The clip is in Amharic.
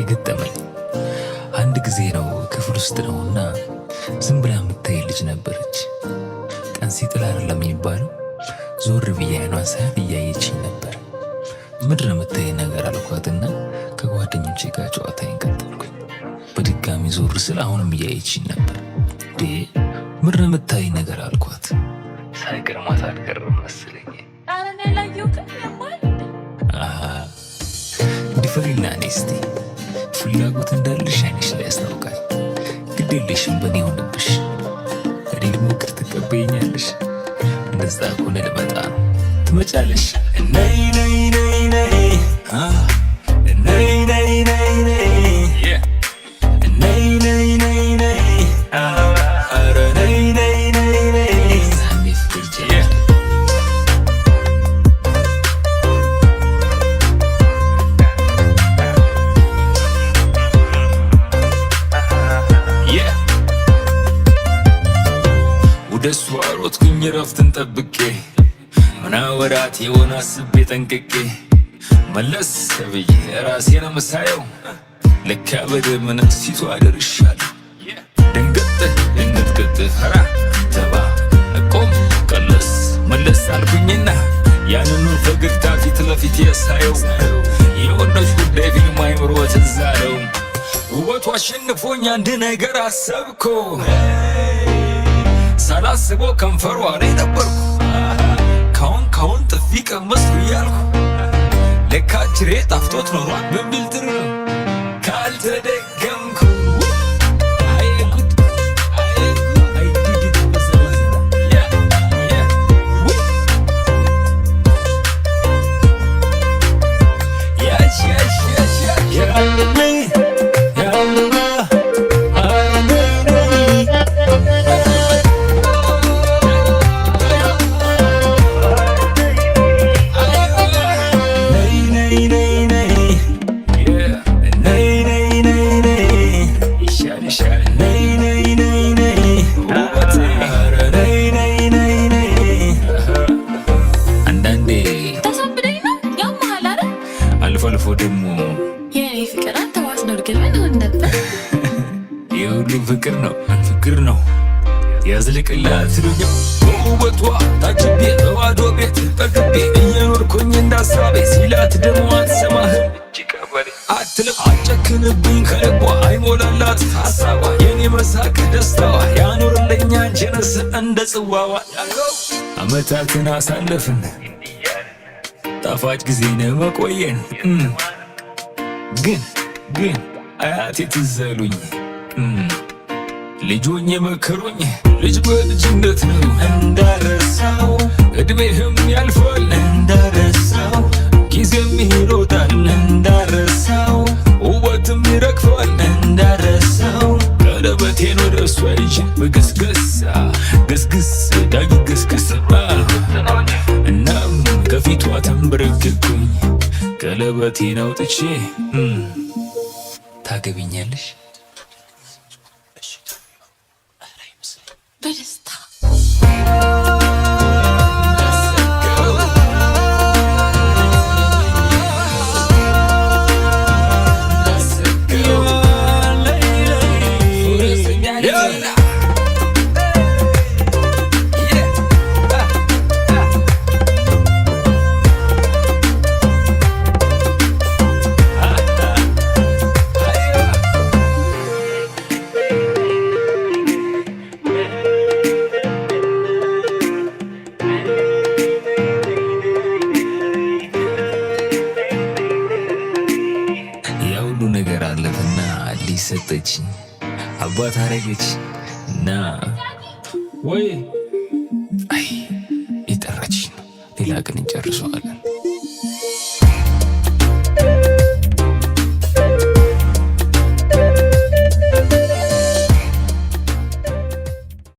የገጠመኝ አንድ ጊዜ ነው። ክፍል ውስጥ ነውና ዝም ብላ የምታይ ልጅ ነበረች። ቀን ሲጥል አይደለም የሚባለው። ዞር ብዬ አይኗን ሳያት እያየችኝ ነበር። ምንድን ነው የምታይ ነገር አልኳትና ከጓደኞቼ ጋር ጨዋታዬን ቀጠልኩኝ። በድጋሚ ዞር ስል አሁንም እያየችኝ ነበር። ምንድን ነው የምታይ ነገር አልኳት። ሳይገርማት አልቀረም መሰለኝ። እንዲፈሪና እኔ እስቲ ፍላጎት እንዳለሽ አይንሽ ላይ ያስታውቃል። ግድ የለሽም በእኔ ሆንብሽ። እኔ ልሞክር ትቀበይኛለሽ? እንደዛ ከሆነ ልመጣ ነው። ትመጫለሽ? ነይ ነይ ነይ ነይ ነይ ነይ ነይ ነይ ነይ ነይ ነይ ነይ ኧረ ነይ ነይ ነይ ነይ ሳሚ ፍቅር ጀመረ። ወደሷ ሮጥኩኝ ረፍትን ጠብቄ ምናወራት የሆነ አስቤ ጠንቅቄ መለስ ብዬ ራሴን ምሳየው ለካ በደመነት ፊቷ ደርሻለሁ። ደንገጥ እንድትገጥ ፈራ ተባ ቆም ቀለስ መለስ አልኩኝና ያንኑ ፈገግታ ፊት ለፊት ያሳየው የወንዶች ጉዳይ ፊልም አይምሮ ትዝ አለው። ውበቱ አሸንፎኝ አንድ ነገር አሰብኩ። ሳላስበው ከንፈሯ ላይ ነበርኩ። ካሁን ጥፊ ቀመስኩ እያልኩ ለካ ጅሬ ጣፍቶት ኖሯል በሚል ጥሩ ነው ካልተደገምኩ። አልፎ ደግሞ የኔ ፍቅር አንተ ማስኖር ግን ምን ሆነ ነበር? የሁሉ ፍቅር ነው ያዝልቅላት ልኛው በውበቷ ታጅቤ በባዶ ቤት ጠግቤ እየኖርኩኝ እንዳሳቤ ሲላት ደግሞ አትሰማህም አትልም አጨክንብኝ ከልቧ አይሞላላት ሀሳቧ የኔ መሳቅ ደስታዋ ያኖርልኛ አንቺንስ እንደ ጽዋዋ አመታትን አሳለፍን ጣፋጭ ጊዜ ነው መቆየን ግን አያቴ ትዘሉኝ ልጆኝ የመከሩኝ ልጅ በልጅነት ነው እንዳረሳው እድሜህም ያልፋል እንዳረሳው ጊዜም ይሮጣል እንዳረሳው ውበትም ይረግፋል እንዳረሳው ቀለበቴን ወደ እሷ ይዤ ገስግስ ዳጊ ገስግስ እናም ከፊቷ ተንበረከኩኝ ቀለበቴን አውጥቼ ታገቢኛለሽ? በደስታ ነገር አለፈና ልጅ ሰጠች አባት አረገች እና ወይ የጠራች ሌላ ቀን እንጨርሰዋለን።